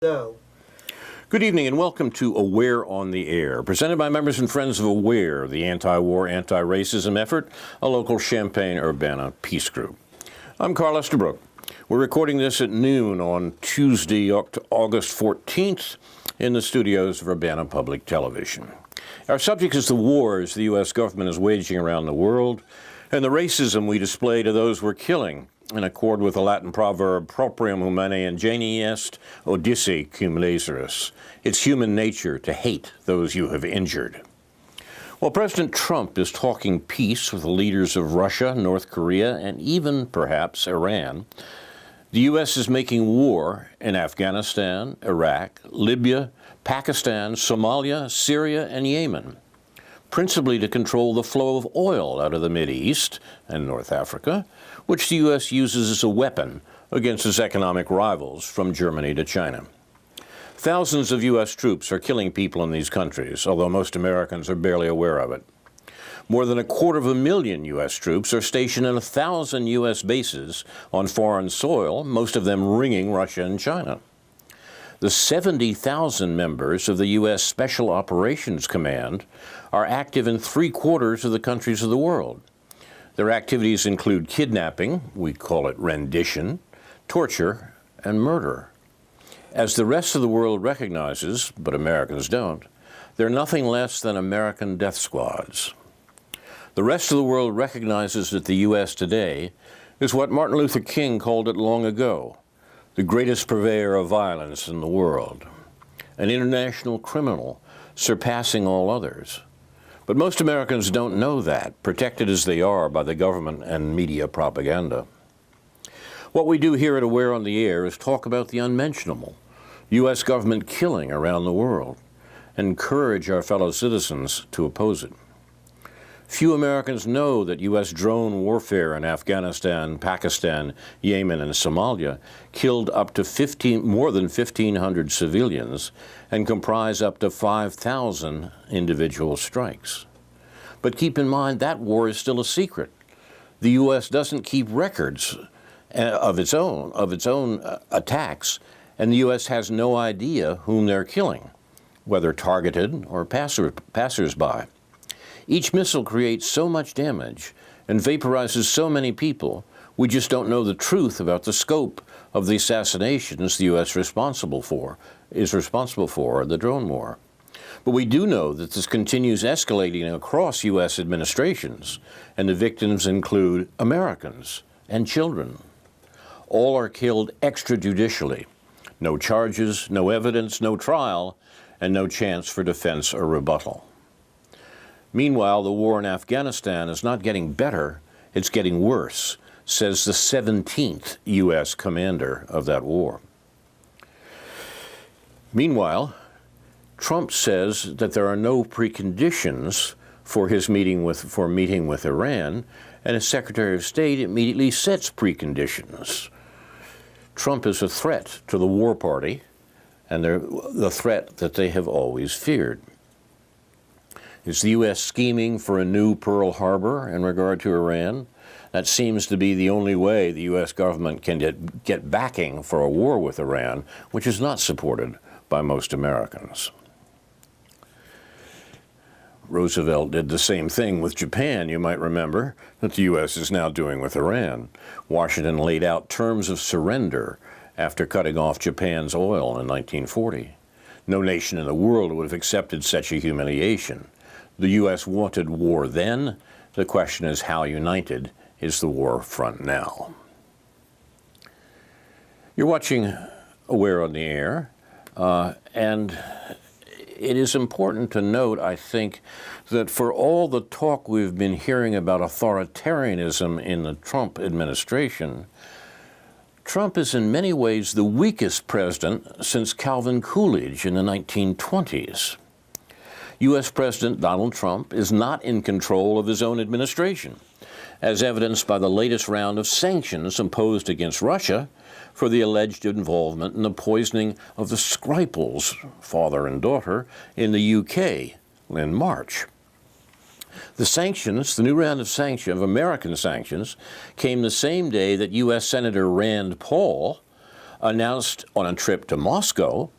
So, Good evening and welcome to Aware on the Air, presented by members and friends of Aware, the anti-war, anti-racism effort, a local Champaign-Urbana peace group. I'm Carl Estabrook. We're recording this at noon on Tuesday, August 14th, in the studios of Urbana Public Television. Our subject is the wars the U.S. government is waging around the world and the racism we display to those we're killing, in accord with the Latin proverb, proprium humanae ingeni est, odisse cum laceris. It's human nature to hate those you have injured. While President Trump is talking peace with the leaders of Russia, North Korea, and even, perhaps, Iran, the U.S. is making war in Afghanistan, Iraq, Libya, Pakistan, Somalia, Syria, and Yemen, principally to control the flow of oil out of the Mideast and North Africa, which the U.S. uses as a weapon against its economic rivals from Germany to China. Thousands of U.S. troops are killing people in these countries, although most Americans are barely aware of it. More than 250,000 U.S. troops are stationed in 1,000 U.S. bases on foreign soil, most of them ringing Russia and China. The 70,000 members of the U.S. Special Operations Command are active in 3/4 of the countries of the world. Their activities include kidnapping, we call it rendition, torture, and murder. As the rest of the world recognizes, but Americans don't, they're nothing less than American death squads. The rest of the world recognizes that the U.S. today is what Martin Luther King called it long ago, the greatest purveyor of violence in the world, an international criminal surpassing all others. But most Americans don't know that, protected as they are by the government and media propaganda. What we do here at Aware on the Air is talk about the unmentionable, U.S. government killing around the world, and encourage our fellow citizens to oppose it. Few Americans know that U.S. drone warfare in Afghanistan, Pakistan, Yemen, and Somalia killed up to more than 1,500 civilians and comprise up to 5,000 individual strikes. But keep in mind that war is still a secret. The U.S. doesn't keep records of its own attacks, and the U.S. has no idea whom they're killing, whether targeted or passersby. Each missile creates so much damage and vaporizes so many people, we just don't know the truth about the scope of the assassinations the U.S. is responsible for the drone war. But we do know that this continues escalating across U.S. administrations, and the victims include Americans and children. All are killed extrajudicially. No charges, no evidence, no trial, and no chance for defense or rebuttal. Meanwhile, the war in Afghanistan is not getting better, it's getting worse, says the 17th U.S. commander of that war. Meanwhile, Trump says that there are no preconditions for his meeting with Iran, and his Secretary of State immediately sets preconditions. Trump is a threat to the war party, and the threat that they have always feared. Is the U.S. scheming for a new Pearl Harbor in regard to Iran? That seems to be the only way the U.S. government can get backing for a war with Iran, which is not supported by most Americans. Roosevelt did the same thing with Japan, you might remember, that the U.S. is now doing with Iran. Washington laid out terms of surrender after cutting off Japan's oil in 1940. No nation in the world would have accepted such a humiliation. The U.S. wanted war then. The question is, how united is the war front now? You're watching Aware on the Air, and it is important to note, I think, that for all the talk we've been hearing about authoritarianism in the Trump administration, Trump is in many ways the weakest president since Calvin Coolidge in the 1920s. U.S. President Donald Trump is not in control of his own administration, as evidenced by the latest round of sanctions imposed against Russia for the alleged involvement in the poisoning of the Skripals, father and daughter, in the UK in March. The sanctions, the new round of American sanctions, came the same day that U.S. Senator Rand Paul announced on a trip to Moscow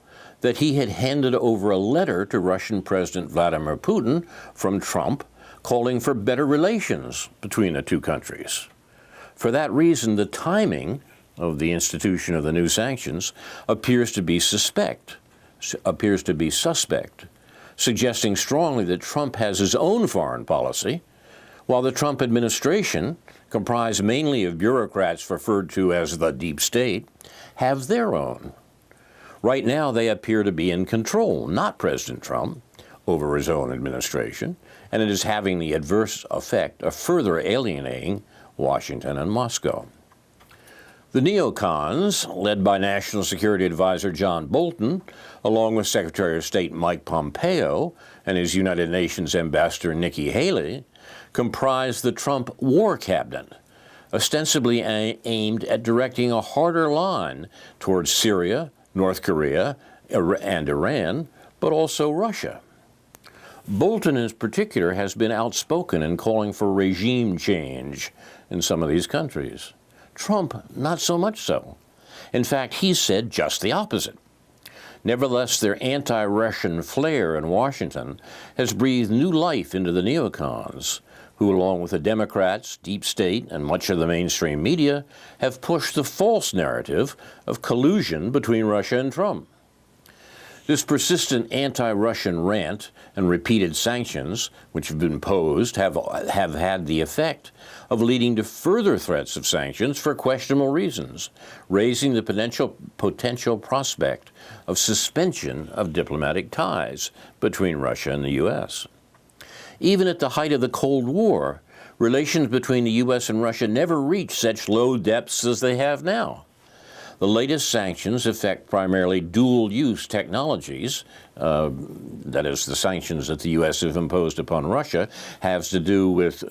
that he had handed over a letter to Russian President Vladimir Putin from Trump calling for better relations between the two countries. For that reason, the timing of the institution of the new sanctions appears to be suspect, suggesting strongly that Trump has his own foreign policy, while the Trump administration, comprised mainly of bureaucrats referred to as the deep state, have their own. Right now, they appear to be in control, not President Trump, over his own administration, and it is having the adverse effect of further alienating Washington and Moscow. The neocons, led by National Security Advisor John Bolton, along with Secretary of State Mike Pompeo and his United Nations Ambassador Nikki Haley, comprise the Trump War Cabinet, ostensibly aimed at directing a harder line towards Syria, North Korea, and Iran, but also Russia. Bolton, in particular, has been outspoken in calling for regime change in some of these countries. Trump, not so much so. In fact, he said just the opposite. Nevertheless, their anti-Russian flair in Washington has breathed new life into the neocons, who, along with the Democrats, deep state, and much of the mainstream media, have pushed the false narrative of collusion between Russia and Trump. This persistent anti-Russian rant and repeated sanctions, which have been imposed, have had the effect of leading to further threats of sanctions for questionable reasons, raising the potential prospect of suspension of diplomatic ties between Russia and the U.S. Even at the height of the Cold War, relations between the U.S. and Russia never reached such low depths as they have now. The latest sanctions affect primarily dual-use technologies. That is, the sanctions that the U.S. have imposed upon Russia has to do with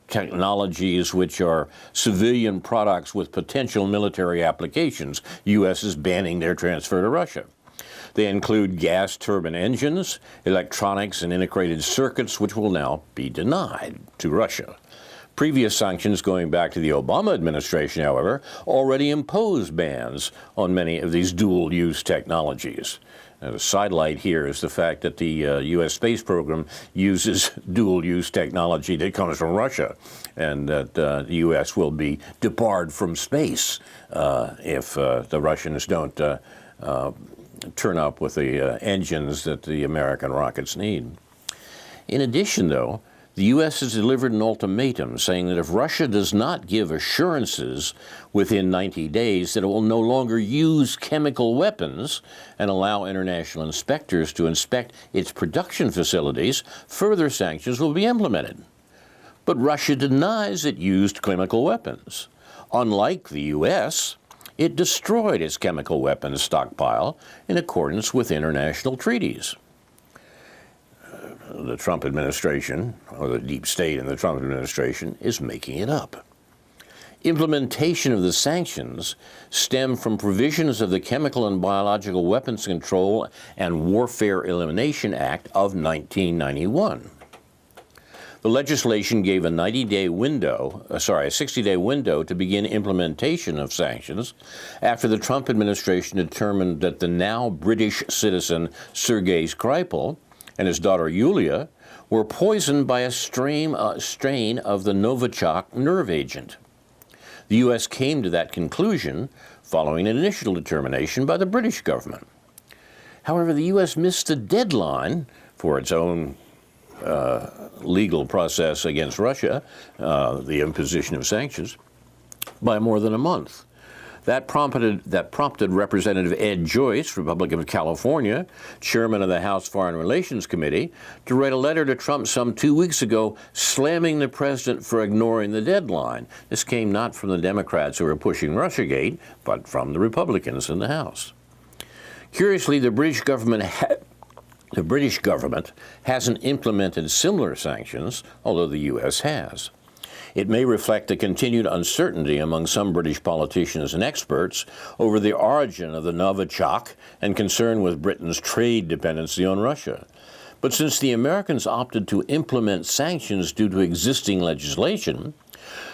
technologies which are civilian products with potential military applications. U.S. is banning their transfer to Russia. They include gas turbine engines, electronics, and integrated circuits, which will now be denied to Russia. Previous sanctions going back to the Obama administration, however, already imposed bans on many of these dual-use technologies. Now, the sidelight here is the fact that the U.S. space program uses dual-use technology that comes from Russia, and that the U.S. will be debarred from space if the Russians don't turn up with the engines that the American rockets need. In addition, though, the U.S. has delivered an ultimatum saying that if Russia does not give assurances within 90 days that it will no longer use chemical weapons and allow international inspectors to inspect its production facilities, further sanctions will be implemented. But Russia denies it used chemical weapons. Unlike the U.S., it destroyed its chemical weapons stockpile in accordance with international treaties. The Trump administration, or the deep state in the Trump administration, is making it up. Implementation of the sanctions stem from provisions of the Chemical and Biological Weapons Control and Warfare Elimination Act of 1991. The legislation gave a 60-day window to begin implementation of sanctions after the Trump administration determined that the now British citizen Sergei Skripal and his daughter Yulia were poisoned by a strain of the Novichok nerve agent. The U.S. came to that conclusion following an initial determination by the British government. However, the U.S. missed the deadline for its own legal process against Russia, the imposition of sanctions, by more than a month. That prompted Representative Ed Joyce, Republican of California, chairman of the House Foreign Relations Committee, to write a letter to Trump some 2 weeks ago slamming the president for ignoring the deadline. This came not from the Democrats who were pushing Russiagate, but from the Republicans in the House. Curiously, the British government hasn't implemented similar sanctions, although the U.S. has. It may reflect the continued uncertainty among some British politicians and experts over the origin of the Novichok and concern with Britain's trade dependency on Russia. But since the Americans opted to implement sanctions due to existing legislation,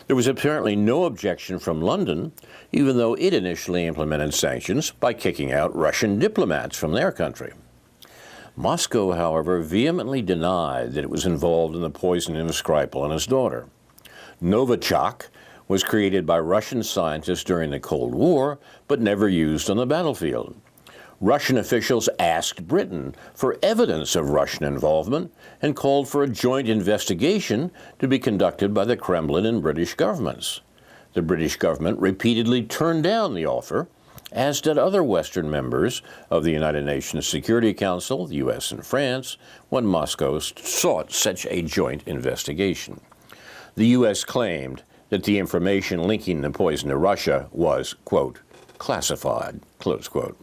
There was apparently no objection from London, even though it initially implemented sanctions by kicking out Russian diplomats from their country. Moscow, however, vehemently denied that it was involved in the poisoning of Skripal and his daughter. Novichok was created by Russian scientists during the Cold War, but never used on the battlefield. Russian officials asked Britain for evidence of Russian involvement and called for a joint investigation to be conducted by the Kremlin and British governments. The British government repeatedly turned down the offer, as did other Western members of the United Nations Security Council, the U.S. and France, when Moscow sought such a joint investigation. The U.S. claimed that the information linking the poison to Russia was, quote, classified, close quote.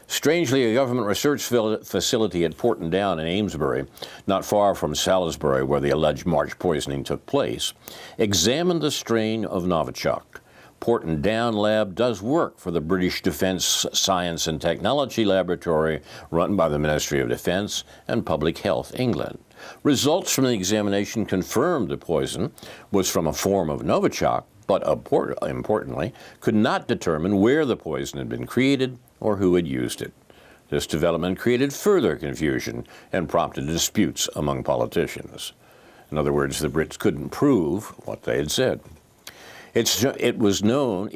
Strangely, a government research facility at Porton Down in Amesbury, not far from Salisbury where the alleged March poisoning took place, examined the strain of Novichok. Porton Down Lab does work for the British Defence Science and Technology Laboratory run by the Ministry of Defence and Public Health England. Results from the examination confirmed the poison was from a form of Novichok, but importantly, could not determine where the poison had been created or who had used it. This development created further confusion and prompted disputes among politicians. In other words, the Brits couldn't prove what they had said. It is known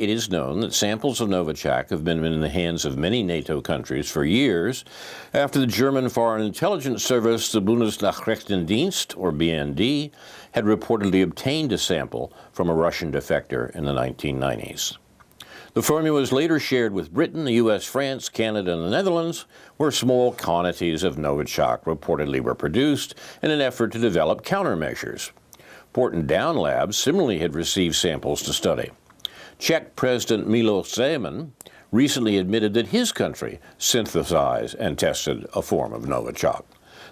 that samples of Novichok have been in the hands of many NATO countries for years after the German Foreign Intelligence Service, the Bundesnachrichtendienst, or BND, had reportedly obtained a sample from a Russian defector in the 1990s. The formula was later shared with Britain, the U.S., France, Canada, and the Netherlands, where small quantities of Novichok reportedly were produced in an effort to develop countermeasures. Porton Down Labs similarly had received samples to study. Czech President Miloš Zeman recently admitted that his country synthesized and tested a form of Novichok.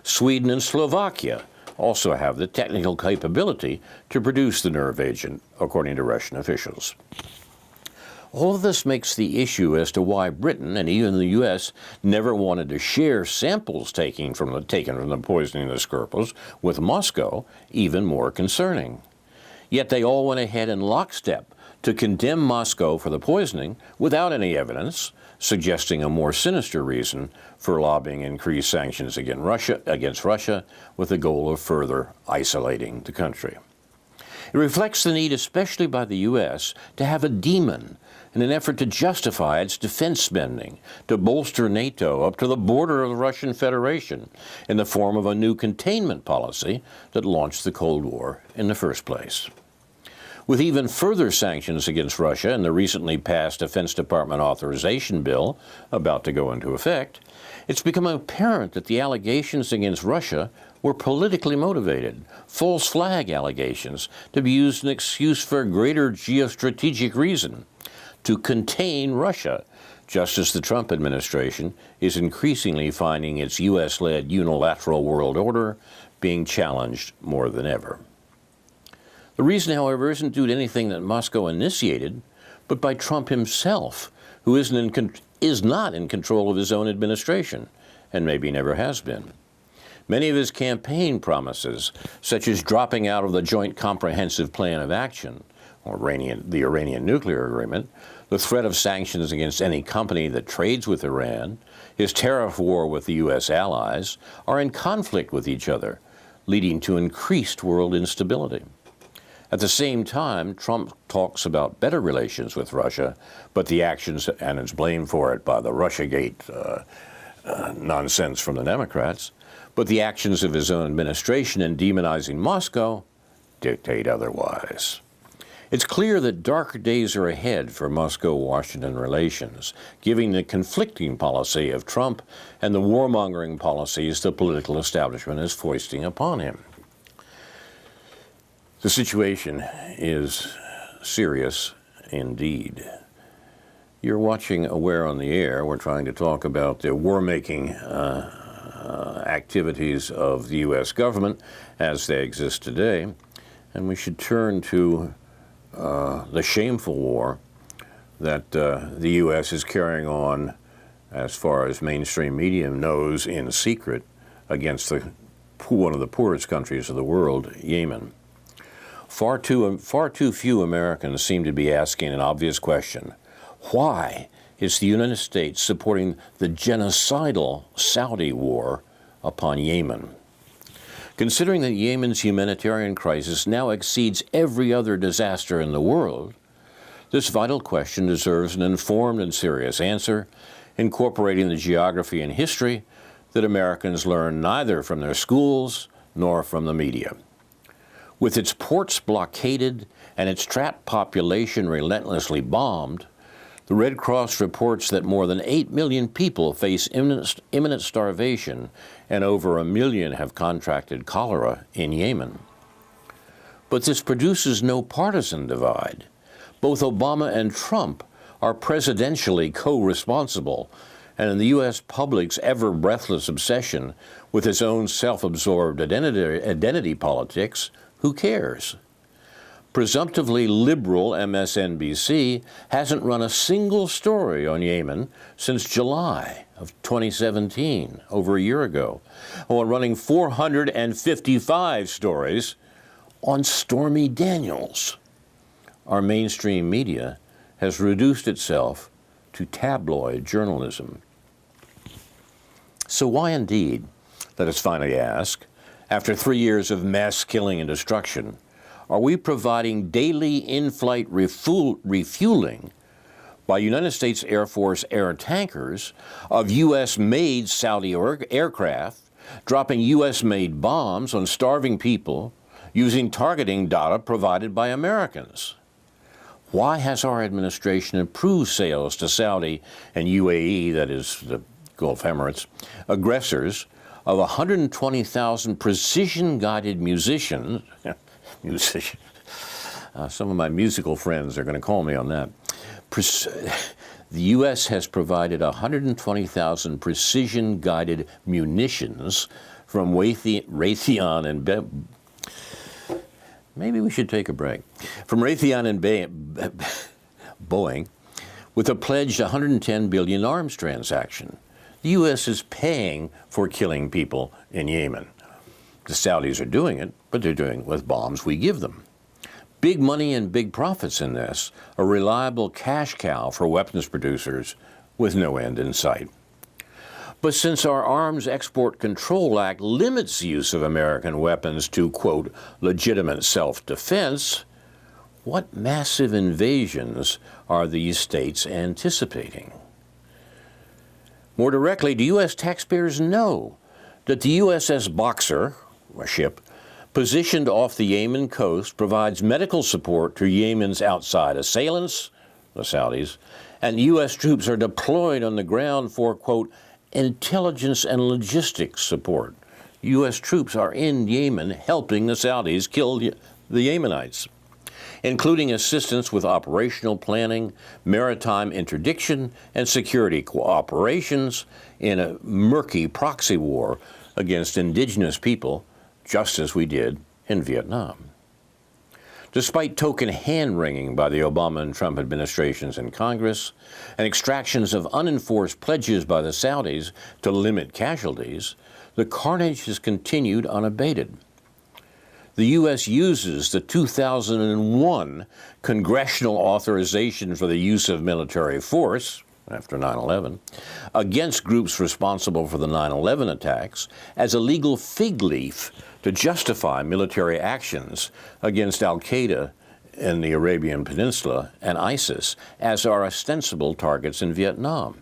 Sweden and Slovakia also have the technical capability to produce the nerve agent, according to Russian officials. All of this makes the issue as to why Britain and even the U.S. never wanted to share samples taken from the poisoning of the Skripals with Moscow even more concerning. Yet they all went ahead in lockstep to condemn Moscow for the poisoning without any evidence, suggesting a more sinister reason for lobbying increased sanctions against Russia with the goal of further isolating the country. It reflects the need, especially by the U.S., to have a demon in an effort to justify its defense spending, to bolster NATO up to the border of the Russian Federation in the form of a new containment policy that launched the Cold War in the first place. With even further sanctions against Russia and the recently passed Defense Department authorization bill about to go into effect, it's become apparent that the allegations against Russia were politically motivated, false flag allegations to be used as an excuse for a greater geostrategic reason, to contain Russia, just as the Trump administration is increasingly finding its U.S.-led unilateral world order being challenged more than ever. The reason, however, isn't due to anything that Moscow initiated, but by Trump himself, who is not in control of his own administration, and maybe never has been. Many of his campaign promises, such as dropping out of the Joint Comprehensive Plan of Action, or the Iranian nuclear agreement, the threat of sanctions against any company that trades with Iran, his tariff war with the U.S. allies, are in conflict with each other, leading to increased world instability. At the same time, Trump talks about better relations with Russia, but the actions, and is blamed for it by the Russiagate nonsense from the Democrats, but the actions of his own administration in demonizing Moscow dictate otherwise. It's clear that darker days are ahead for Moscow-Washington relations, given the conflicting policy of Trump and the warmongering policies the political establishment is foisting upon him. The situation is serious indeed. You're watching Aware on the Air. We're trying to talk about the war-making activities of the U.S. government as they exist today, and we should turn to the shameful war that the U.S. is carrying on, as far as mainstream media knows, in secret against one of the poorest countries of the world, Yemen. Far too few Americans seem to be asking an obvious question. Why is the United States supporting the genocidal Saudi war upon Yemen? Considering that Yemen's humanitarian crisis now exceeds every other disaster in the world, this vital question deserves an informed and serious answer, incorporating the geography and history that Americans learn neither from their schools nor from the media. With its ports blockaded and its trapped population relentlessly bombed, the Red Cross reports that more than 8 million people face imminent starvation and over 1 million have contracted cholera in Yemen. But this produces no partisan divide. Both Obama and Trump are presidentially co-responsible, and in the U.S. public's ever-breathless obsession with its own self-absorbed identity politics, who cares? Presumptively liberal MSNBC hasn't run a single story on Yemen since July of 2017, over a year ago, while running 455 stories on Stormy Daniels. Our mainstream media has reduced itself to tabloid journalism. So why indeed, let us finally ask, after 3 years of mass killing and destruction, are we providing daily in-flight refueling by United States Air Force air tankers of U.S.-made Saudi aircraft, dropping U.S.-made bombs on starving people using targeting data provided by Americans? Why has our administration approved sales to Saudi and UAE, that is the Gulf Emirates, aggressors of 120,000 precision-guided musicians? Some of my musical friends are going to call me on that. The U.S. has provided 120,000 precision-guided munitions from Raytheon and maybe we should take a break. From Raytheon and Boeing, with a pledged $110 billion arms transaction. The U.S. is paying for killing people in Yemen. The Saudis are doing it, but they're doing it with bombs we give them. Big money and big profits in this, a reliable cash cow for weapons producers with no end in sight. But since our Arms Export Control Act limits the use of American weapons to, quote, legitimate self-defense, what massive invasions are these states anticipating? More directly, do U.S. taxpayers know that the USS Boxer, a ship, positioned off the Yemen coast, provides medical support to Yemen's outside assailants, the Saudis, and U.S. troops are deployed on the ground for, quote, intelligence and logistics support? U.S. troops are in Yemen helping the Saudis kill the Yemenites, including assistance with operational planning, maritime interdiction, and security cooperations in a murky proxy war against indigenous people, just as we did in Vietnam. Despite token hand-wringing by the Obama and Trump administrations in Congress and extractions of unenforced pledges by the Saudis to limit casualties, the carnage has continued unabated. The U.S. uses the 2001 congressional authorization for the use of military force, after 9/11, against groups responsible for the 9/11 attacks as a legal fig leaf to justify military actions against al-Qaeda in the Arabian Peninsula and ISIS as our ostensible targets in Vietnam.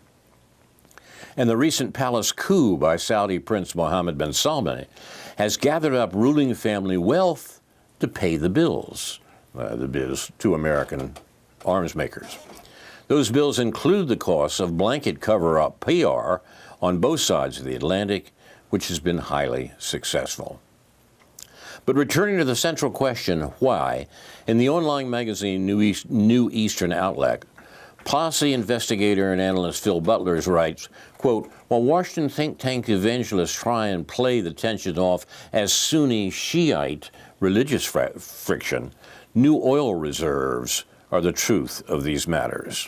And the recent palace coup by Saudi Prince Mohammed bin Salman has gathered up ruling family wealth to pay the bills to American arms makers. Those bills include the costs of blanket cover-up PR on both sides of the Atlantic, which has been highly successful. But returning to the central question, why, in the online magazine New Eastern Outlet, policy investigator and analyst Phil Butler writes, quote, while Washington think tank evangelists try and play the tension off as Sunni Shiite religious friction, new oil reserves are the truth of these matters.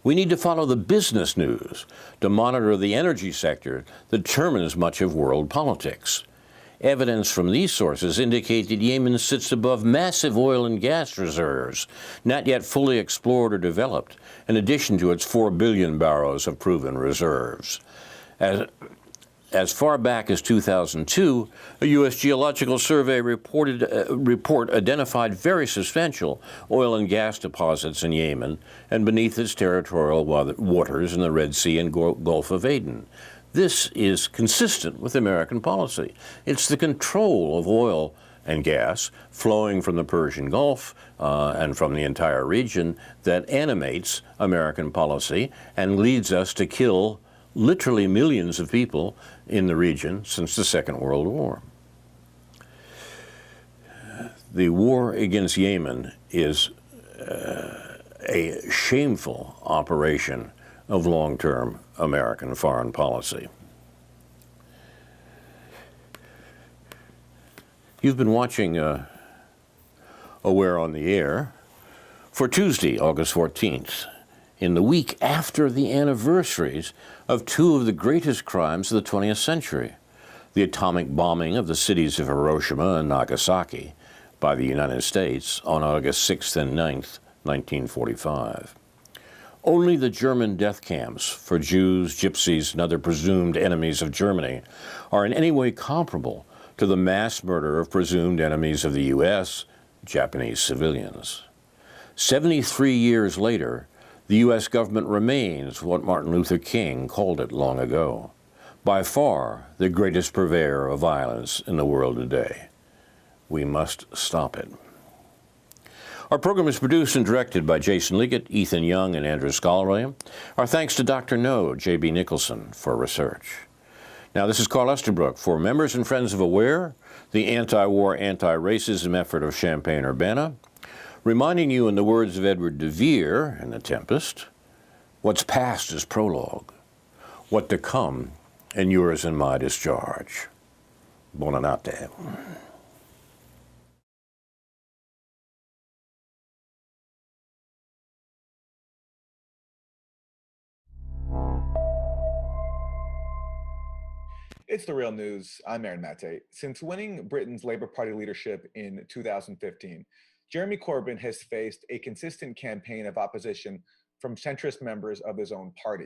We need to follow the business news to monitor the energy sector that determines much of world politics. Evidence from these sources indicate that Yemen sits above massive oil and gas reserves, not yet fully explored or developed, in addition to its 4 billion barrels of proven reserves. As far back as 2002, a U.S. Geological Survey report identified very substantial oil and gas deposits in Yemen and beneath its territorial waters in the Red Sea and Gulf of Aden. This is consistent with American policy. It's the control of oil and gas flowing from the Persian Gulf and from the entire region that animates American policy and leads us to kill literally millions of people in the region since the Second World War. The war against Yemen is a shameful operation of long-term American foreign policy. You've been watching Aware on the Air for Tuesday, August 14th, in the week after the anniversaries of two of the greatest crimes of the 20th century, the atomic bombing of the cities of Hiroshima and Nagasaki by the United States on August 6th and 9th, 1945. Only the German death camps for Jews, Gypsies, and other presumed enemies of Germany are in any way comparable to the mass murder of presumed enemies of the U.S., Japanese civilians. 73 years later, the U.S. government remains what Martin Luther King called it long ago, by far the greatest purveyor of violence in the world today. We must stop it. Our program is produced and directed by Jason Liggett, Ethan Young, and Andrew Scollery. Our thanks to Dr. No, J.B. Nicholson, for research. Now, this is Carl Estabrook for members and friends of AWARE, the anti-war, anti-racism effort of Champaign-Urbana, reminding you, in the words of Edward de Vere in The Tempest, what's past is prologue, what to come endures in my discharge. Buonanotte. It's the real news. I'm Aaron Mate. Since winning Britain's Labour Party leadership in 2015, Jeremy Corbyn has faced a consistent campaign of opposition from centrist members of his own party.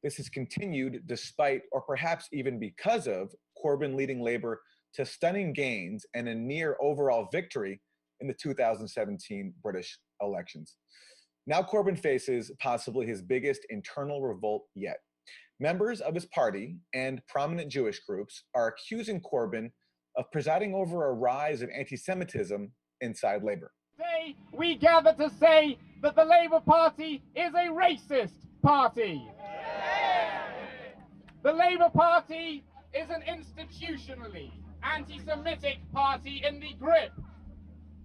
This has continued despite, or perhaps even because of, Corbyn leading Labour to stunning gains and a near overall victory in the 2017 British elections. Now Corbyn faces possibly his biggest internal revolt yet. Members of his party and prominent Jewish groups are accusing Corbyn of presiding over a rise of anti-Semitism inside Labour. Today, we gather to say that the Labour Party is a racist party. The Labour Party is an institutionally anti-Semitic party in the grip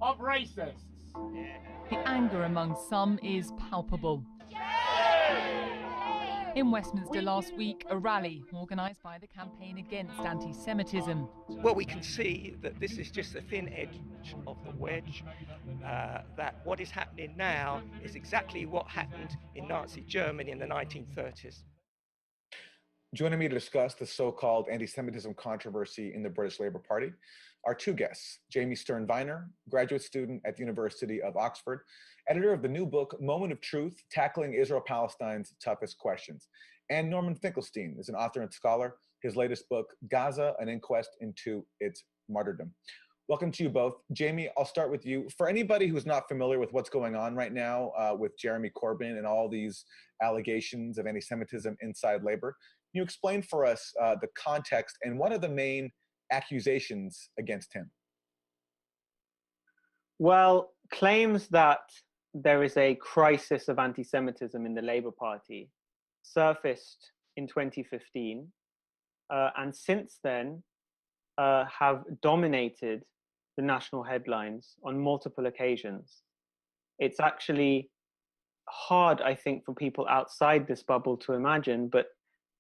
of racists. The anger among some is palpable. In Westminster last week, a rally organised by the Campaign Against Anti-Semitism. Well, we can see that this is just the thin edge of the wedge, that what is happening now is exactly what happened in Nazi Germany in the 1930s. Joining me to discuss the so-called anti-Semitism controversy in the British Labour Party are two guests: Jamie Stern-Viner, graduate student at the University of Oxford, editor of the new book, Moment of Truth, Tackling Israel-Palestine's Toughest Questions, and Norman Finkelstein is an author and scholar. His latest book, Gaza, An Inquest into Its Martyrdom. Welcome to you both. Jamie, I'll start with you. For anybody who's not familiar with what's going on right now with Jeremy Corbyn and all these allegations of anti-Semitism inside Labour, can you explain for us the context and what are the main accusations against him? Well, claims that there is a crisis of anti-Semitism in the Labour Party surfaced in 2015, and since then have dominated the national headlines on multiple occasions. It's actually hard, I think, for people outside this bubble to imagine, but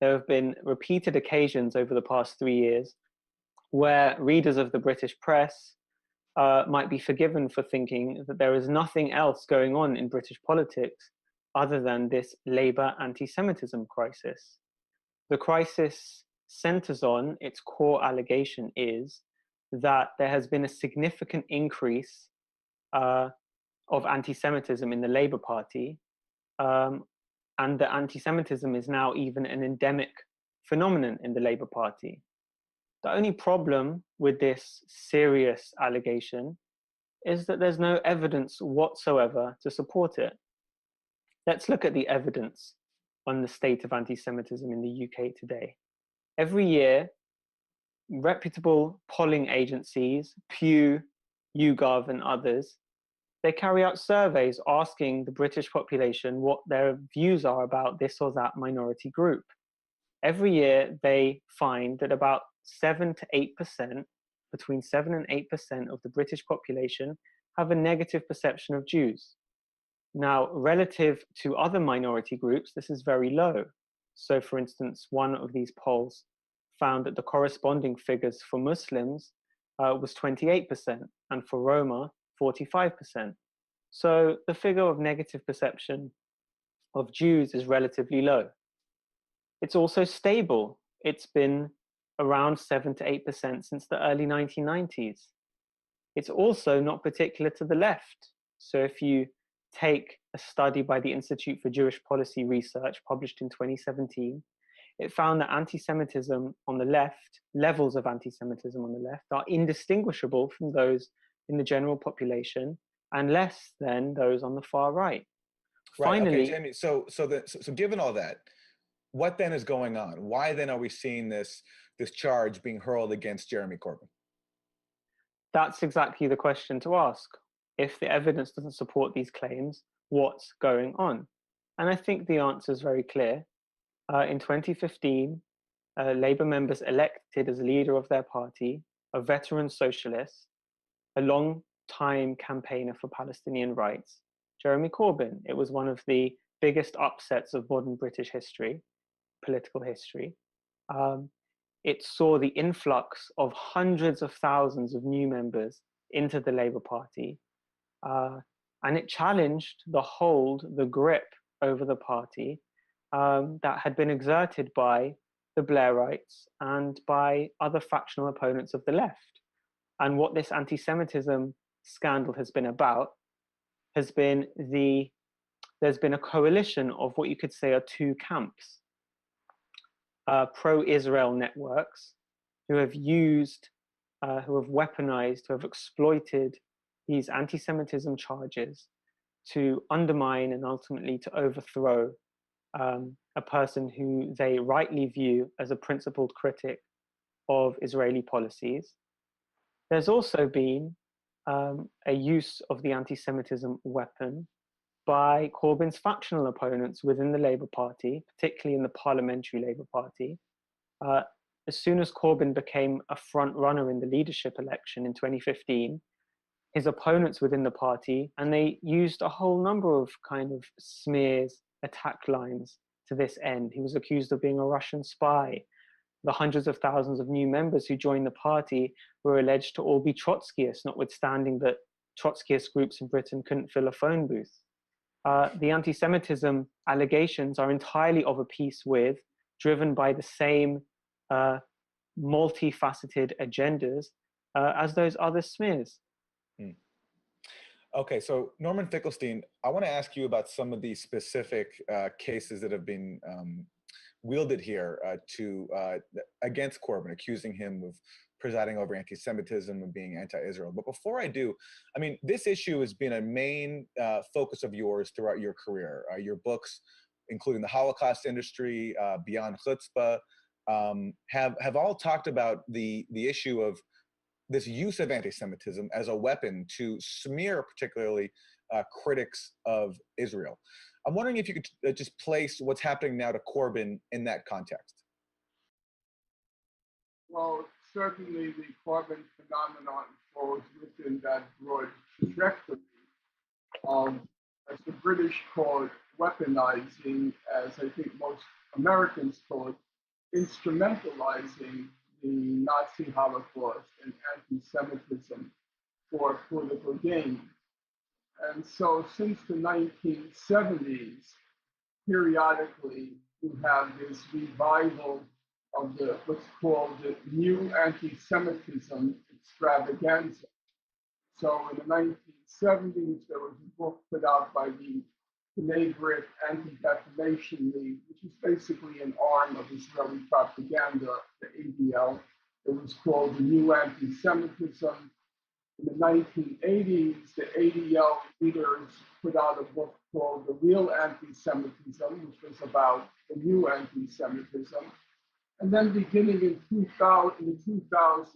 there have been repeated occasions over the past 3 years where readers of the British press might be forgiven for thinking that there is nothing else going on in British politics other than this Labour anti-Semitism crisis. The crisis centres on, its core allegation is, that there has been a significant increase of anti-Semitism in the Labour Party, and that anti-Semitism is now even an endemic phenomenon in the Labour Party. The only problem with this serious allegation is that there's no evidence whatsoever to support it. Let's look at the evidence on the state of anti-Semitism in the UK today. Every year, reputable polling agencies, Pew, YouGov, and others, they carry out surveys asking the British population what their views are about this or that minority group. Every year, they find that about 7 to 8%, between 7 and 8% of the British population have a negative perception of Jews. Now, relative to other minority groups, this is very low. So, for instance, one of these polls found that the corresponding figures for Muslims was 28%, and for Roma, 45%. So the figure of negative perception of Jews is relatively low. It's also stable. It's been around 7 to 8% since the early 1990s. It's also not particular to the left. So if you take a study by the Institute for Jewish Policy Research published in 2017, it found that anti-Semitism on the left, levels of anti-Semitism on the left, are indistinguishable from those in the general population and less than those on the far right. Right. Finally, okay, Jamie. So given all that, what then is going on? Why then are we seeing this charge being hurled against Jeremy Corbyn? that's exactly the question to ask. If the evidence doesn't support these claims, what's going on? And I think the answer is very clear. In 2015, Labour members elected as leader of their party a veteran socialist, a long-time campaigner for Palestinian rights, Jeremy Corbyn. It was one of the biggest upsets of modern British history, political history. It saw the influx of hundreds of thousands of new members into the Labour Party, and it challenged the grip over the party that had been exerted by the Blairites and by other factional opponents of the left. And what this anti-Semitism scandal has been about has been there's been a coalition of what you could say are two camps. Pro-Israel networks who have used, who have weaponized, who have exploited these anti-Semitism charges to undermine and ultimately to overthrow a person who they rightly view as a principled critic of Israeli policies. There's also been a use of the anti-Semitism weapon by Corbyn's factional opponents within the Labour Party, particularly in the Parliamentary Labour Party. As soon as Corbyn became a front runner in the leadership election in 2015, his opponents within the party, and they used a whole number of kind of smears, attack lines to this end. He was accused of being a Russian spy. The hundreds of thousands of new members who joined the party were alleged to all be Trotskyists, notwithstanding that Trotskyist groups in Britain couldn't fill a phone booth. The anti-Semitism allegations are entirely of a piece with, driven by the same multifaceted agendas as those other smears. Okay, so Norman Finkelstein, I want to ask you about some of these specific cases that have been wielded here against Corbyn, accusing him of presiding over anti-Semitism and being anti-Israel. But before I do, I mean, this issue has been a main focus of yours throughout your career. Your books, including The Holocaust Industry, Beyond Chutzpah, have all talked about the issue of this use of anti-Semitism as a weapon to smear particularly critics of Israel. I'm wondering if you could just place what's happening now to Corbyn in that context. Well, certainly the Corbyn phenomenon falls within that broad trajectory of, as the British call it, weaponizing, as I think most Americans call it, instrumentalizing the Nazi Holocaust and anti-Semitism for political gain. And so since the 1970s, periodically you have this revival of what's called the new anti-Semitism. It extravaganza. So in the 1970s, there was a book put out by the Canadian Anti-Defamation League, which is basically an arm of Israeli propaganda, the ADL. It was called The New Anti-Semitism. In the 1980s, the ADL leaders put out a book called The Real Anti-Semitism, which was about the new anti-Semitism. And then beginning in the 2000s,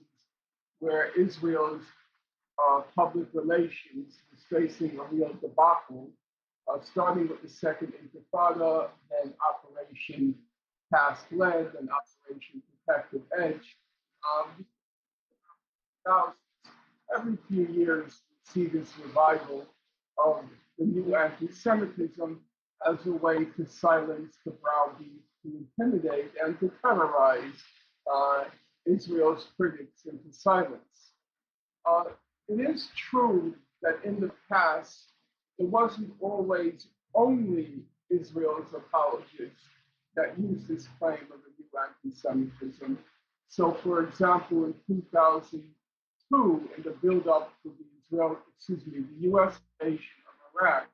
where Israel's public relations was facing a real debacle, starting with the Second Intifada, then Operation Cast Lead, and Operation Protective Edge. Now, every few years, we see this revival of the new anti-Semitism as a way to silence, to browbeat, to intimidate, and to terrorize Israel's critics into silence. It is true that in the past, it wasn't always only Israel's apologists that used this claim of a new anti-Semitism. So, for example, in 2002, in the build-up to the U.S. invasion of Iraq,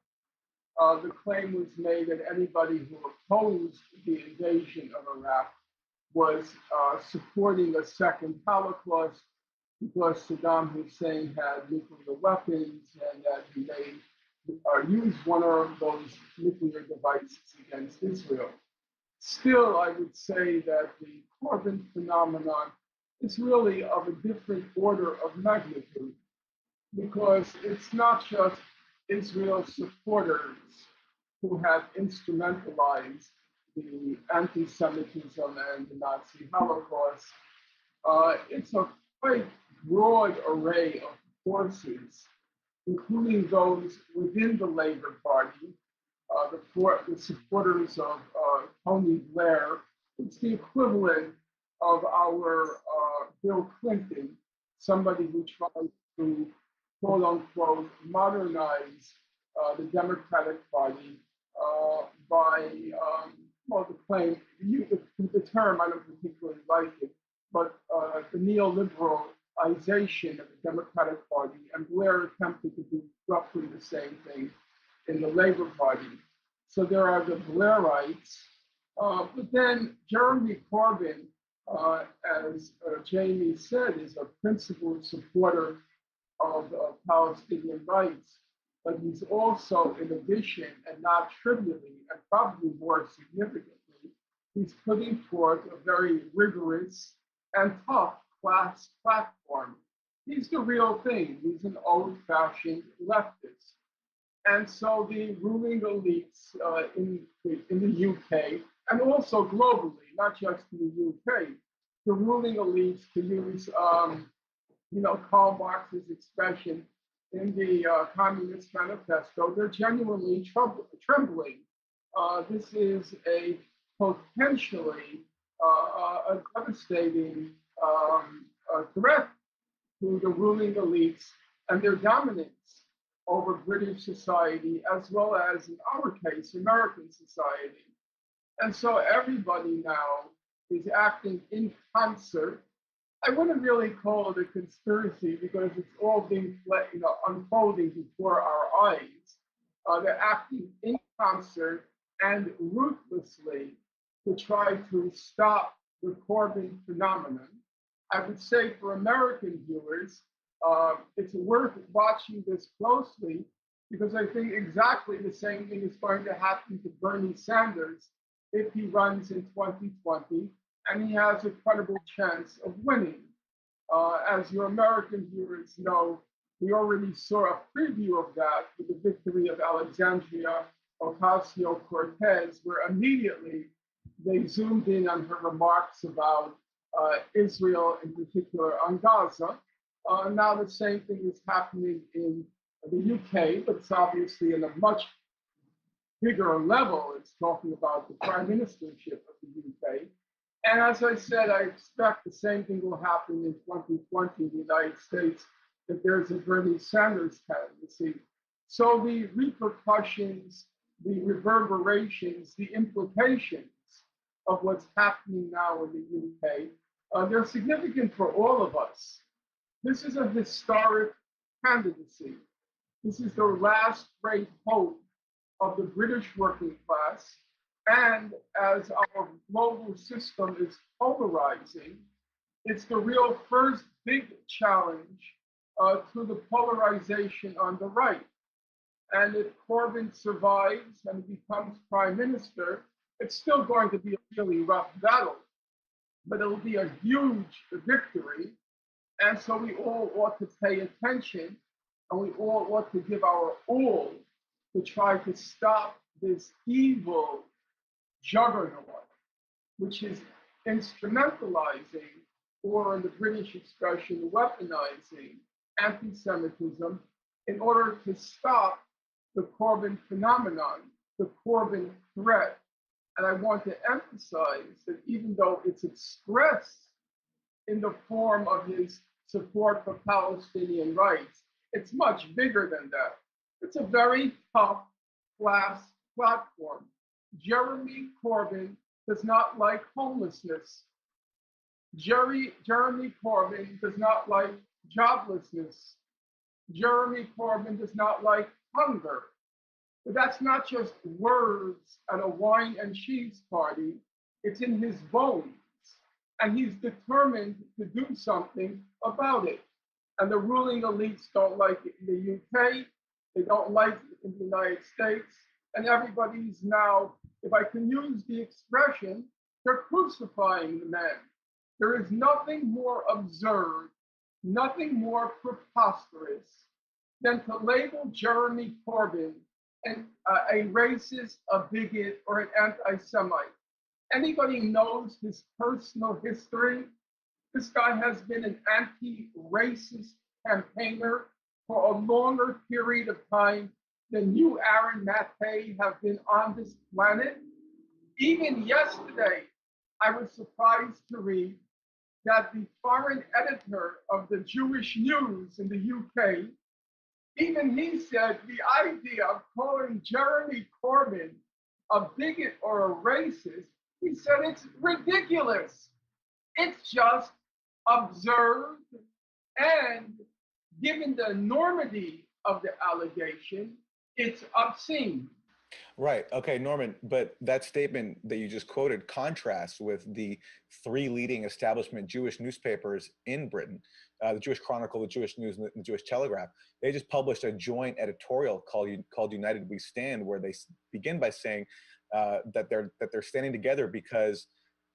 the claim was made that anybody who opposed the invasion of Iraq was supporting a second Holocaust because Saddam Hussein had nuclear weapons and that he may use one of those nuclear devices against Israel. Still, I would say that the Corbyn phenomenon is really of a different order of magnitude because it's not just Israel's supporters who have instrumentalized the anti-Semitism and the Nazi Holocaust. It's a quite broad array of forces, including those within the Labour Party, the supporters of Tony Blair. It's the equivalent of our Bill Clinton, somebody who tried to, quote unquote, modernize the Democratic Party by, the claim, the term, I don't particularly like it, but the neoliberalization of the Democratic Party, and Blair attempted to do roughly the same thing in the Labour Party. So there are the Blairites, but then Jeremy Corbyn, as Jamie said, is a principled supporter of Palestinian rights, but he's also, in addition, and not trivially, and probably more significantly, he's putting forth a very rigorous and tough class platform. He's the real thing. He's an old-fashioned leftist. And so the ruling elites in the UK, and also globally, not just in the UK, the ruling elites, to use Karl Marx's expression in the Communist Manifesto, they're genuinely trembling. This is a potentially a devastating threat to the ruling elites and their dominance over British society, as well as, in our case, American society. And so everybody now is acting in concert. I wouldn't really call it a conspiracy because it's all being unfolding before our eyes. They're acting in concert and ruthlessly to try to stop the Corbyn phenomenon. I would say for American viewers, it's worth watching this closely because I think exactly the same thing is going to happen to Bernie Sanders if he runs in 2020, and he has a credible chance of winning. As your American viewers know, we already saw a preview of that with the victory of Alexandria Ocasio-Cortez, where immediately they zoomed in on her remarks about Israel, in particular on Gaza. Now the same thing is happening in the UK, but it's obviously in a much bigger level. It's talking about the prime ministership of the UK. And as I said, I expect the same thing will happen in 2020 in the United States if there's a Bernie Sanders candidacy. So the repercussions, the reverberations, the implications of what's happening now in the UK, they're significant for all of us. This is a historic candidacy. This is the last great hope of the British working class. And as our global system is polarizing, it's the real first big challenge to the polarization on the right. And if Corbyn survives and becomes prime minister, it's still going to be a really rough battle, but it'll be a huge victory. And so we all ought to pay attention, and we all ought to give our all to try to stop this evil juggernaut, which is instrumentalizing, or in the British expression, weaponizing anti-Semitism in order to stop the Corbyn phenomenon, the Corbyn threat. And I want to emphasize that even though it's expressed in the form of his support for Palestinian rights, it's much bigger than that. It's a very tough class platform. Jeremy Corbyn does not like homelessness. Jeremy Corbyn does not like joblessness. Jeremy Corbyn does not like hunger. But that's not just words at a wine and cheese party, it's in his bones. And he's determined to do something about it. And the ruling elites don't like it in the UK, they don't like it in the United States, and everybody's now, if I can use the expression, they're crucifying the man. There is nothing more absurd, nothing more preposterous than to label Jeremy Corbyn a racist, a bigot, or an anti-Semite. Anybody knows his personal history? This guy has been an anti-racist campaigner for a longer period of time than you, Aaron Maté, have been on this planet. Even yesterday, I was surprised to read that the foreign editor of the Jewish News in the UK, even he said the idea of calling Jeremy Corbyn a bigot or a racist, he said it's ridiculous. It's just absurd, and given the enormity of the allegation, it's obscene. Right. Okay, Norman, but that statement that you just quoted contrasts with the three leading establishment Jewish newspapers in Britain, the Jewish Chronicle, the Jewish News, and the Jewish Telegraph. They just published a joint editorial called United We Stand, where they begin by saying that they're standing together because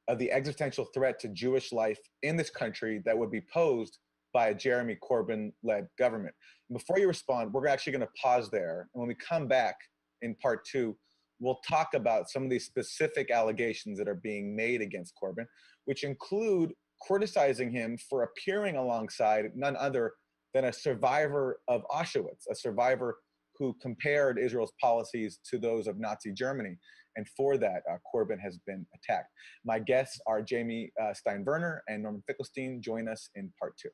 of the existential threat to Jewish life in this country that would be posed by a Jeremy Corbyn-led government. Before you respond, we're actually going to pause there. And when we come back in part two, we'll talk about some of these specific allegations that are being made against Corbyn, which include criticizing him for appearing alongside none other than a survivor of Auschwitz, a survivor who compared Israel's policies to those of Nazi Germany. And for that, Corbyn has been attacked. My guests are Jamie Stein-Werner and Norman Finkelstein. Join us in part two.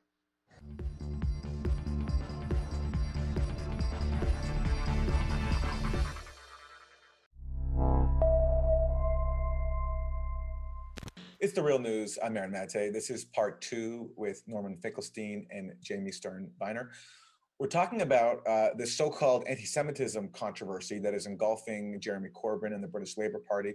It's The Real News. I'm Aaron Maté. This is part two with Norman Finkelstein and Jamie Stein-Werner. We're talking about the so-called anti-Semitism controversy that is engulfing Jeremy Corbyn and the British Labour Party.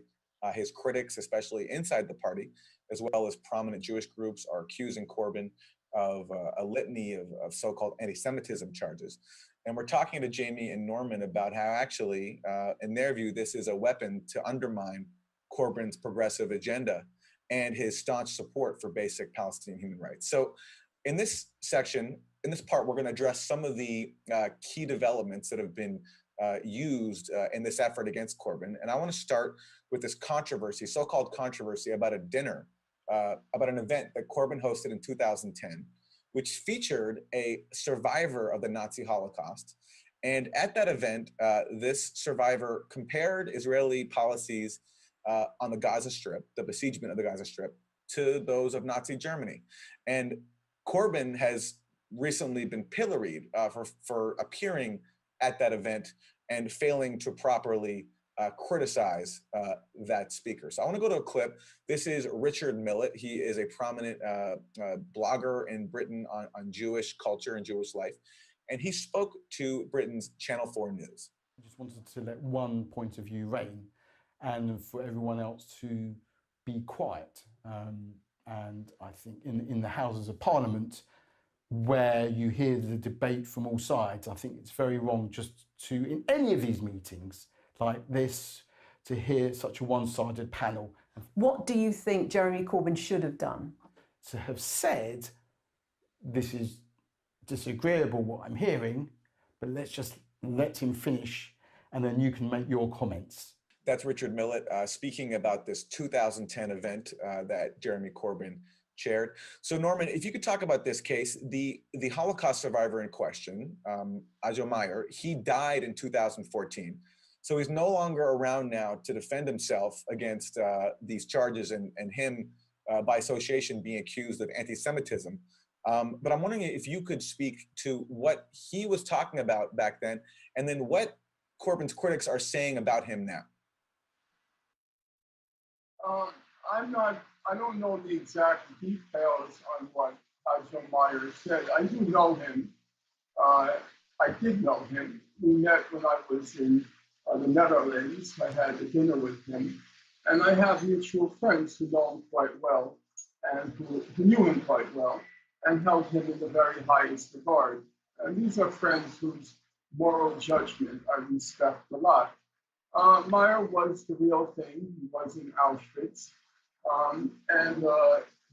His critics, especially inside the party, as well as prominent Jewish groups, are accusing Corbyn of a litany of so-called anti-Semitism charges. And we're talking to Jamie and Norman about how actually, in their view, this is a weapon to undermine Corbyn's progressive agenda and his staunch support for basic Palestinian human rights. So in this section, in this part, we're going to address some of the key developments that have been used in this effort against Corbyn. And I want to start with this controversy, so-called controversy about a dinner, about an event that Corbyn hosted in 2010, which featured a survivor of the Nazi Holocaust. And at that event, this survivor compared Israeli policies on the Gaza Strip, the besiegement of the Gaza Strip, to those of Nazi Germany. And Corbyn has recently been pilloried for appearing at that event and failing to properly criticize that speaker. So I want to go to a clip. This is Richard Millett. He is a prominent blogger in Britain on Jewish culture and Jewish life. And he spoke to Britain's Channel 4 News. I just wanted to let one point of view reign and for everyone else to be quiet. And I think in the Houses of Parliament, where you hear the debate from all sides, I think it's very wrong just to, in any of these meetings like this, to hear such a one-sided panel. What do you think Jeremy Corbyn should have done? To have said, this is disagreeable what I'm hearing, but let's just let him finish and then you can make your comments. That's Richard Millett speaking about this 2010 event that Jeremy Corbyn chaired. So Norman, if you could talk about this case, the Holocaust survivor in question, Ajo Meyer, he died in 2014. So he's no longer around now to defend himself against these charges and him, by association, being accused of anti-Semitism. But I'm wondering if you could speak to what he was talking about back then, and then what Corbyn's critics are saying about him now. I don't know the exact details on what Ajo Meyer said. I do know him. I did know him. We met when I was in the Netherlands. I had a dinner with him. And I have mutual friends who know him quite well and who knew him quite well and held him in the very highest regard. And these are friends whose moral judgment I respect a lot. Meyer was the real thing. He was in Auschwitz. And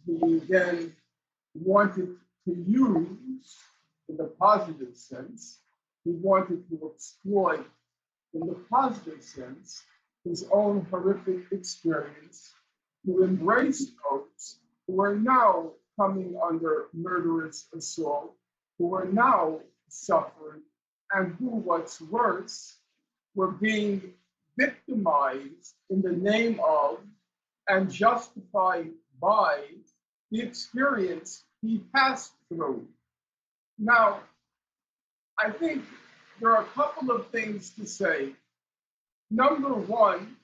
he then wanted to use, in the positive sense, he wanted to exploit, in the positive sense, his own horrific experience to embrace those who are now coming under murderous assault, who are now suffering, and who, what's worse, were being victimized in the name of and justified by the experience he passed through. Now, I think there are a couple of things to say. Number one,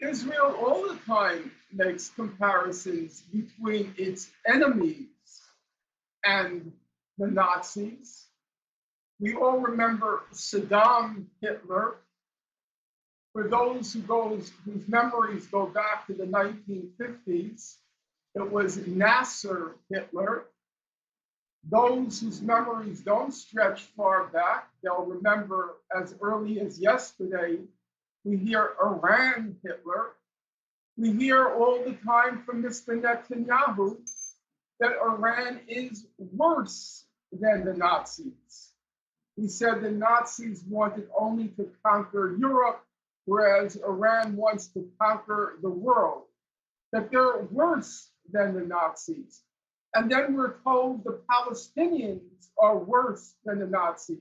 Israel all the time makes comparisons between its enemies and the Nazis. We all remember Saddam, Hitler. For those whose memories go back to the 1950s, it was Nasser Hitler. Those whose memories don't stretch far back, they'll remember as early as yesterday, we hear Iran Hitler. We hear all the time from Mr. Netanyahu that Iran is worse than the Nazis. He said the Nazis wanted only to conquer Europe, whereas Iran wants to conquer the world, that they're worse than the Nazis. And then we're told the Palestinians are worse than the Nazis.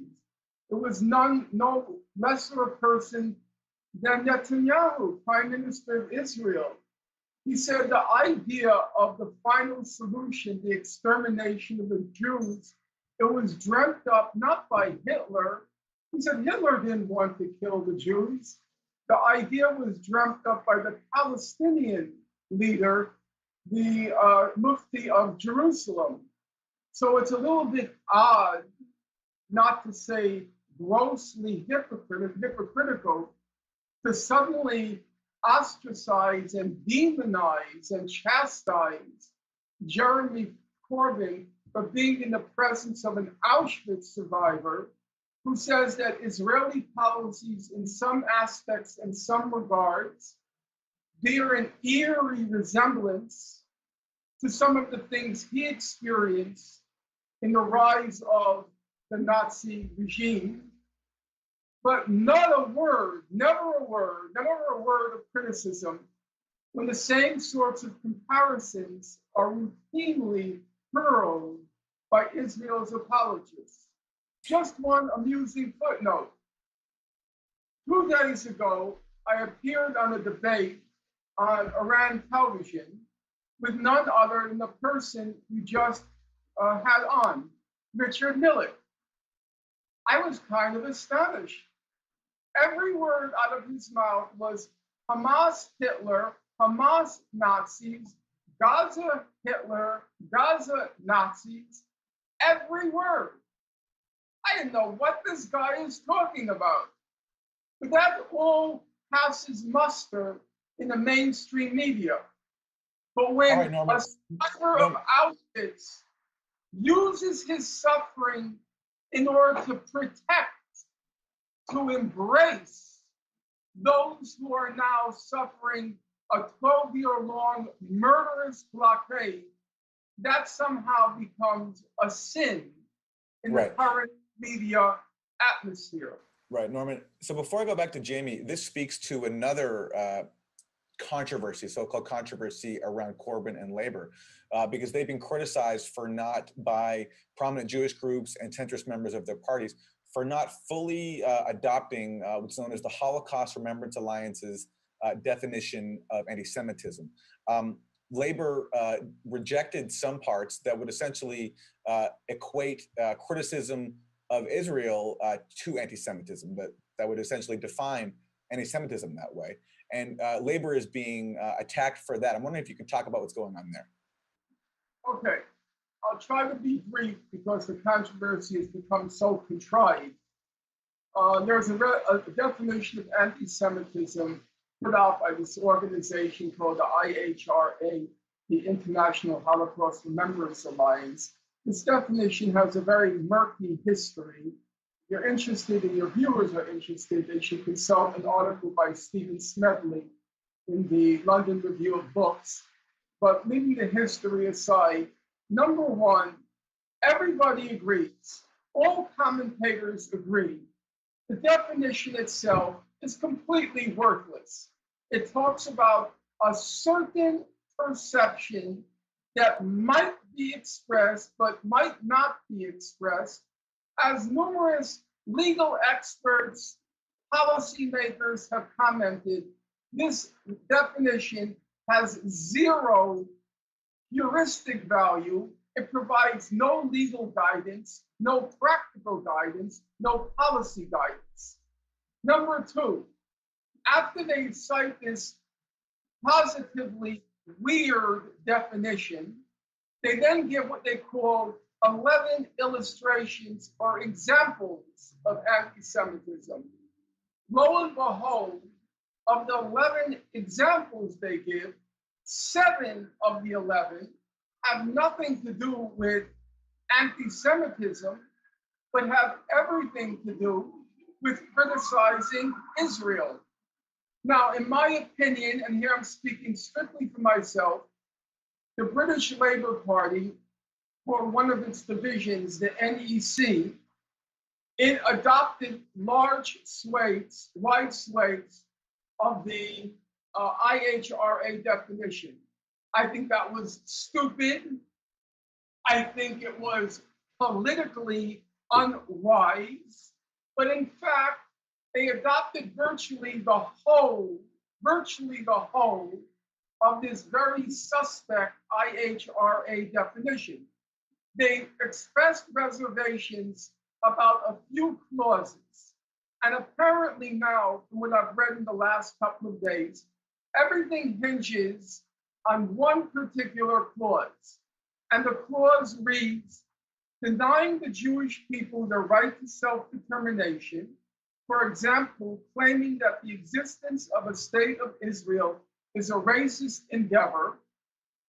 It was no lesser a person than Netanyahu, Prime Minister of Israel. He said the idea of the final solution, the extermination of the Jews, it was dreamt up not by Hitler. He said Hitler didn't want to kill the Jews. The idea was dreamt up by the Palestinian leader, the Mufti of Jerusalem. So it's a little bit odd, not to say grossly hypocritical, to suddenly ostracize and demonize and chastise Jeremy Corbyn for being in the presence of an Auschwitz survivor who says that Israeli policies in some aspects and some regards bear an eerie resemblance to some of the things he experienced in the rise of the Nazi regime. But not a word, never a word of criticism when the same sorts of comparisons are routinely hurled by Israel's apologists. Just one amusing footnote. 2 days ago, I appeared on a debate on Iran television with none other than the person you just had on, Richard Millett. I was kind of astonished. every word out of his mouth was Hamas Hitler, Hamas Nazis, Gaza Hitler, Gaza Nazis, every word. I didn't know what this guy is talking about. But that all passes muster in the mainstream media. But when right, Norman. a survivor of Auschwitz uses his suffering in order to protect, to embrace those who are now suffering a 12-year-long murderous blockade, that somehow becomes a sin in the current media atmosphere. Right, Norman. So before I go back to Jamie, this speaks to another controversy, so-called controversy around Corbyn and Labor, because they've been criticized for not, by prominent Jewish groups and centrist members of their parties, for not fully adopting what's known as the Holocaust Remembrance Alliance's definition of anti-Semitism. Labor rejected some parts that would essentially equate criticism of Israel to anti-Semitism, that would essentially define anti-Semitism that way. And Labor is being attacked for that. I'm wondering if you could talk about what's going on there. Okay, I'll try to be brief because the controversy has become so contrived. There's a definition of anti-Semitism put out by this organization called the IHRA, the International Holocaust Remembrance Alliance. This definition has a very murky history. If you're interested and your viewers are interested, they should consult an article by Stephen Smedley in the London Review of Books. But leaving the history aside, number one, everybody agrees, all commentators agree, the definition itself is completely worthless. It talks about a certain perception that might be expressed but might not be expressed. As numerous legal experts, policymakers have commented, this definition has zero heuristic value. It provides no legal guidance, no practical guidance, no policy guidance. Number two, after they cite this positively weird definition, they then give what they call 11 illustrations or examples of anti-Semitism. Lo and behold, of the 11 examples they give, 7 of the 11 have nothing to do with anti-Semitism, but have everything to do with criticizing Israel. Now, in my opinion, and here I'm speaking strictly for myself, the British Labour Party, or one of its divisions, the NEC, it adopted large swathes, wide swathes of the IHRA definition. I think that was stupid. I think it was politically unwise. But in fact, they adopted virtually the whole of this very suspect IHRA definition. They expressed reservations about a few clauses. And apparently now, from what I've read in the last couple of days, everything hinges on one particular clause. And the clause reads, denying the Jewish people their right to self-determination, for example, claiming that the existence of a state of Israel is a racist endeavor,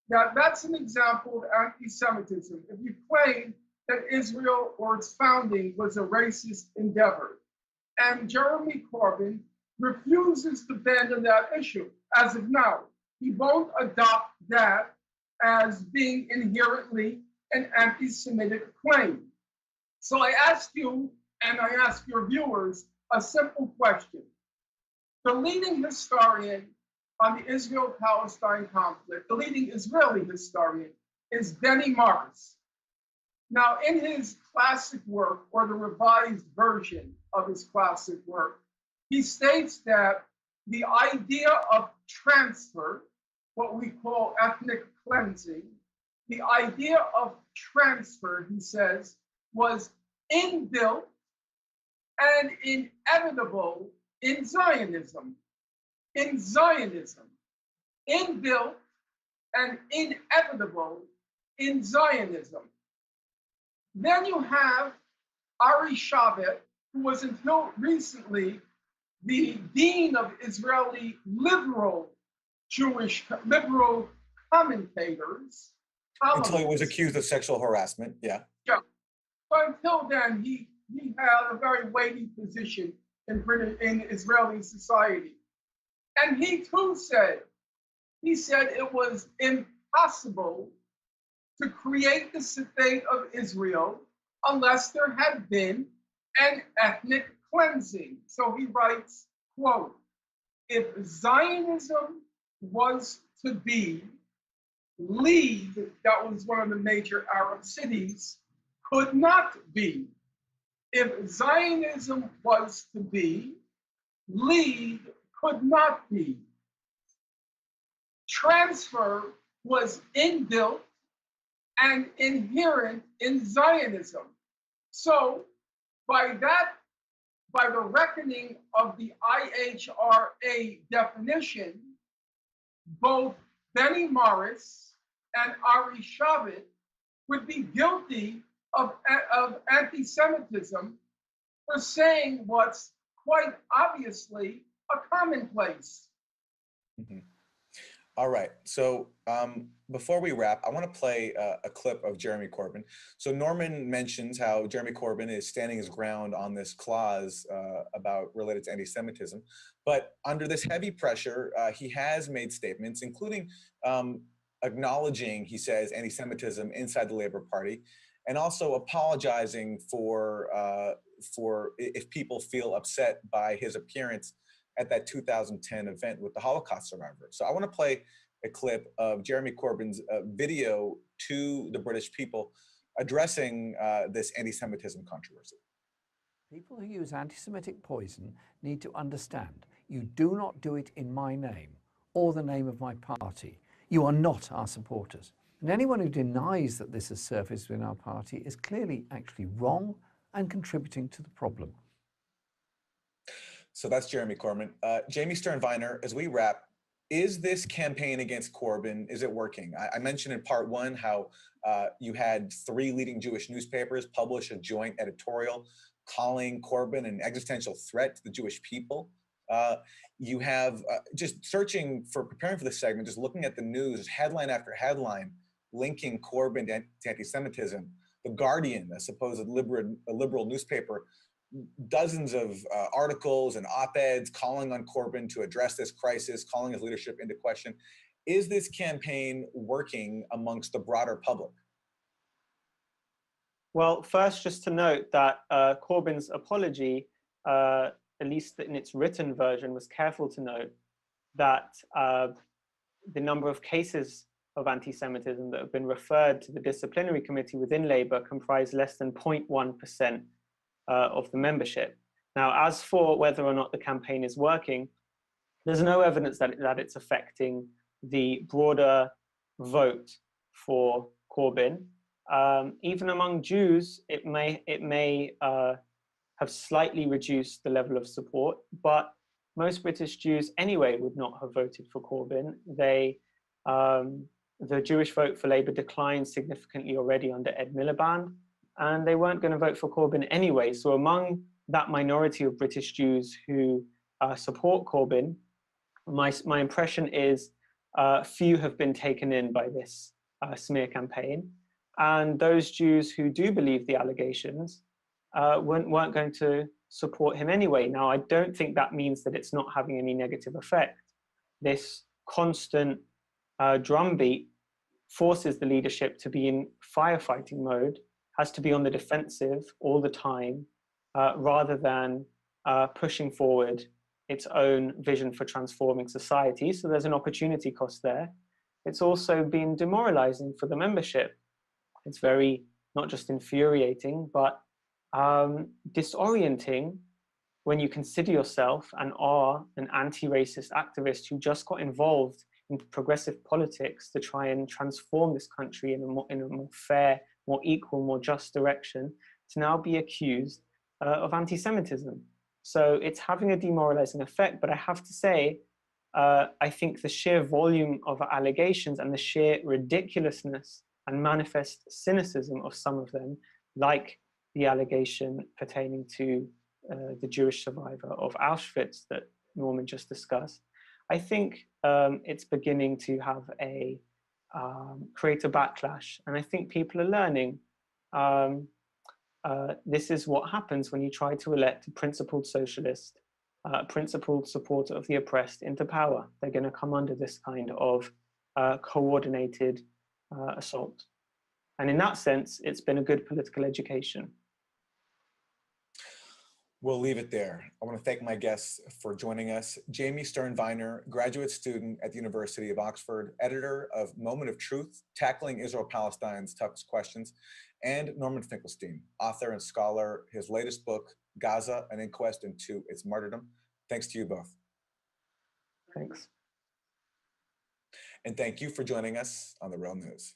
that's an example of anti-Semitism. If you claim that Israel or its founding was a racist endeavor. And Jeremy Corbyn refuses to abandon that issue as of now. He won't adopt that as being inherently an anti-Semitic claim. So I ask you, and I ask your viewers, a simple question. The leading historian on the Israel-Palestine conflict, the leading Israeli historian, is Benny Morris. Now, in his classic work, or the revised version of his classic work, he states that the idea of transfer, what we call ethnic cleansing, the idea of transfer, he says, was inbuilt and inevitable in Zionism, inbuilt and inevitable in Zionism. Then you have Ari Shabbat, who was until recently the dean of Israeli liberal commentators. Until he was accused of sexual harassment, yeah. Yeah. But until then, he had a very weighty position in Israeli society. And he too said it was impossible to create the state of Israel unless there had been an ethnic cleansing. So he writes, quote, if Zionism was to be, Lead, that was one of the major Arab cities, could not be. If Zionism was to be, Lead could not be. Transfer was inbuilt and inherent in Zionism. So by the reckoning of the IHRA definition, both Benny Morris and Ari Shabbat would be guilty of anti-Semitism for saying what's quite obviously a commonplace. Mm-hmm. All right, so before we wrap, I want to play a clip of Jeremy Corbyn. So Norman mentions how Jeremy Corbyn is standing his ground on this clause about related to anti-Semitism, but under this heavy pressure, he has made statements, including acknowledging, he says, anti-Semitism inside the Labour Party, and also apologizing for if people feel upset by his appearance at that 2010 event with the Holocaust survivors. So I want to play a clip of Jeremy Corbyn's video to the British people addressing this anti-Semitism controversy. People who use anti-Semitic poison need to understand you do not do it in my name or the name of my party. You are not our supporters. And anyone who denies that this has surfaced within our party is clearly actually wrong and contributing to the problem. So that's Jeremy Corbyn. Jamie Stern-Viner, as we wrap, is this campaign against Corbyn, is it working? I mentioned in part one how you had 3 leading Jewish newspapers publish a joint editorial calling Corbyn an existential threat to the Jewish people. You have just preparing for this segment, just looking at the news, headline after headline, linking Corbyn to anti-Semitism. The Guardian, a supposed liberal newspaper, dozens of articles and op-eds calling on Corbyn to address this crisis, calling his leadership into question. Is this campaign working amongst the broader public? Well, first, just to note that Corbyn's apology, at least in its written version, was careful to note that the number of cases of anti-Semitism that have been referred to the disciplinary committee within Labour comprise less than 0.1% of the membership. Now, as for whether or not the campaign is working, there's no evidence that it's affecting the broader vote for Corbyn. Even among Jews, it may have slightly reduced the level of support, but most British Jews anyway would not have voted for Corbyn. The Jewish vote for Labour declined significantly already under Ed Miliband, and they weren't going to vote for Corbyn anyway. So among that minority of British Jews who support Corbyn, my impression is few have been taken in by this smear campaign. And those Jews who do believe the allegations weren't going to support him anyway. Now, I don't think that means that it's not having any negative effect. This constant drumbeat forces the leadership to be in firefighting mode, has to be on the defensive all the time, rather than pushing forward its own vision for transforming society. So there's an opportunity cost there. It's also been demoralizing for the membership. It's very, not just infuriating, but disorienting when you consider yourself and are an anti-racist activist who just got involved in progressive politics to try and transform this country in a more fair, more equal, more just direction, to now be accused of anti-Semitism. So it's having a demoralizing effect. But I have to say, I think the sheer volume of allegations and the sheer ridiculousness and manifest cynicism of some of them, like the allegation pertaining to the Jewish survivor of Auschwitz that Norman just discussed, I think it's beginning to have a create a backlash. And I think people are learning this is what happens when you try to elect a principled socialist, principled supporter of the oppressed into power. They're going to come under this kind of coordinated assault. And in that sense, it's been a good political education. We'll leave it there. I want to thank my guests for joining us. Jamie Stern-Viner, graduate student at the University of Oxford, editor of Moment of Truth, Tackling Israel-Palestine's Toughest Questions, and Norman Finkelstein, author and scholar, his latest book, Gaza, An Inquest into Its Martyrdom. Thanks to you both. Thanks. And thank you for joining us on The Real News.